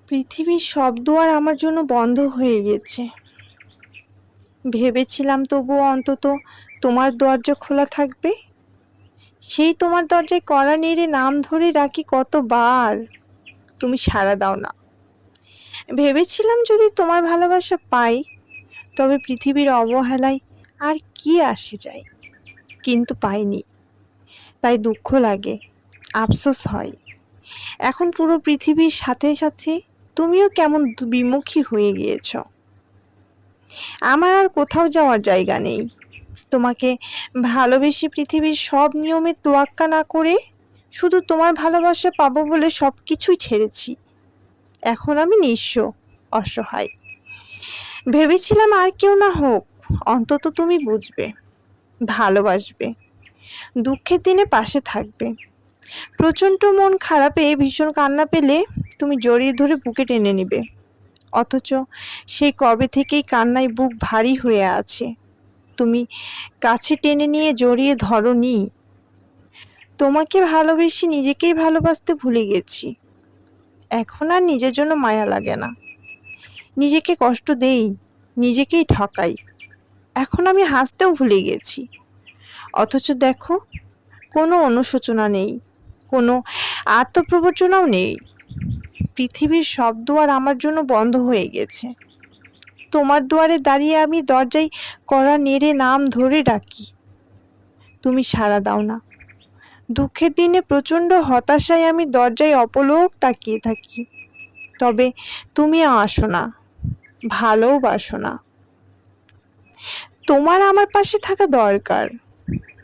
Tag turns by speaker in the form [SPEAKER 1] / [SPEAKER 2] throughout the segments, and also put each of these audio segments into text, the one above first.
[SPEAKER 1] পৃথিবীর সব দুয়ার আমার জন্য বন্ধ হয়ে গেছে। ভেবেছিলাম তবুও অন্তত তোমার দরজা খোলা থাকবে। সেই তোমার দরজায় কড়া নেড়ে নাম ধরে ডাকি কতবার, তুমি সাড়া দাও না। ভেবেছিলাম যদি তোমার ভালোবাসা পাই তবে পৃথিবীর অবহেলায় আর কি আসে যায়, কিন্তু পাইনি। তাই দুঃখ লাগে, আফসোস হয়। এখন পুরো পৃথিবীর সাথে সাথে তুমিও কেমন বিমুখী হয়ে গিয়েছ। আমার আর কোথাও যাওয়ার জায়গা নেই। তোমাকে ভালোবেসে পৃথিবীর সব নিয়মের তোয়াক্কা না করে শুধু তোমার ভালোবাসা পাবো বলে সব কিছুই ছেড়েছি। এখন আমি নিঃস্ব, অসহায়। ভেবেছিলাম আর কেউ না হোক, অন্তত তুমি বুঝবে, ভালোবাসবে, দুঃখের দিনে পাশে থাকবে। প্রচণ্ড মন খারাপে ভীষণ কান্না পেলে তুমি জড়িয়ে ধরে বুকে টেনে নেবে। অথচ সেই কবে থেকেই কান্নায় বুক ভারী হয়ে আছে, তুমি কাছে টেনে নিয়ে জড়িয়ে ধরোনি। তোমাকে ভালোবেসে নিজেকেই ভালোবাসতে ভুলে গেছি। এখন আর নিজের জন্য মায়া লাগে না। নিজেকে কষ্ট দেই, নিজেকেই ঠকাই। এখন আমি হাসতেও ভুলে গেছি। অথচ দেখো, কোনো অনুশোচনা নেই, কোনো আত্মপ্রবঞ্চনাও নেই। পৃথিবীর সব দুয়ার আমার জন্য বন্ধ হয়ে গেছে। তোমার দুয়ারে দাঁড়িয়ে আমি দরজায় কড়া নেড়ে নাম ধরে ডাকি, তুমি সাড়া দাও না। দুঃখের দিনে প্রচণ্ড হতাশায় আমি দরজায় অপলক তাকিয়ে থাকি, তবে তুমি আসো না, ভালোবাসো না। তোমার আমার পাশে থাকা দরকার।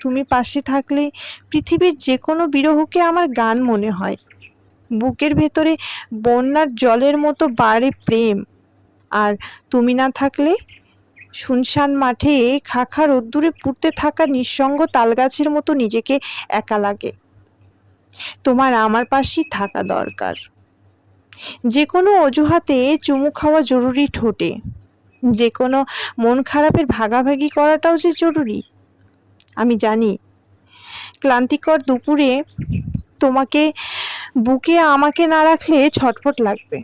[SPEAKER 1] তুমি পাশে থাকলে পৃথিবীর যে কোনো বিরহকে আমার গান মনে হয়। বুকের ভেতরে বন্যার জলের মতো বাড়ে প্রেম। আর তুমি না থাকলে শুনশান মাঠে খাখা রোদ্দুরে পুড়তে থাকা নিঃসঙ্গ তালগাছের মতো নিজেকে একা লাগে। তোমার আমার পাশেই থাকা দরকার। যে কোনো অজুহাতে চুমু খাওয়া জরুরি ঠোঁটে, যে কোনো মন খারাপের ভাগাভাগি করাটাও যে জরুরি। আমি জানি ক্লান্তিকর দুপুরে তোমাকে বুকে আমাকে না রাখলে ছটফট লাগবে।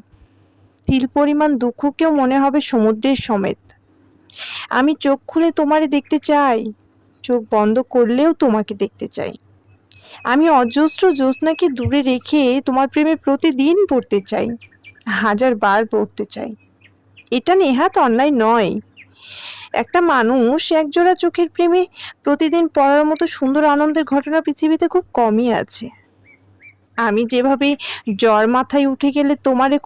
[SPEAKER 1] তিল পরিমাণ দুঃখকেও মনে হবে সমুদ্রের সমেত। আমি চোখ খুলে তোমারে দেখতে চাই, চোখ বন্ধ করলেও তোমাকে দেখতে চাই। আমি অজস্র জ্যোৎস্নাকে দূরে রেখে তোমার প্রেমে প্রতিদিন পড়তে চাই, 1000 বার পড়তে চাই। এটা নেহাত অন্যায় নয়। একটা মানুষ একজোড়া চোখের প্রেমে প্রতিদিন পড়ার মতো সুন্দর আনন্দের ঘটনা পৃথিবীতে খুব কমই আছে। আমি যেভাবে জ্বর মাথায় উঠে গেলে তোমারে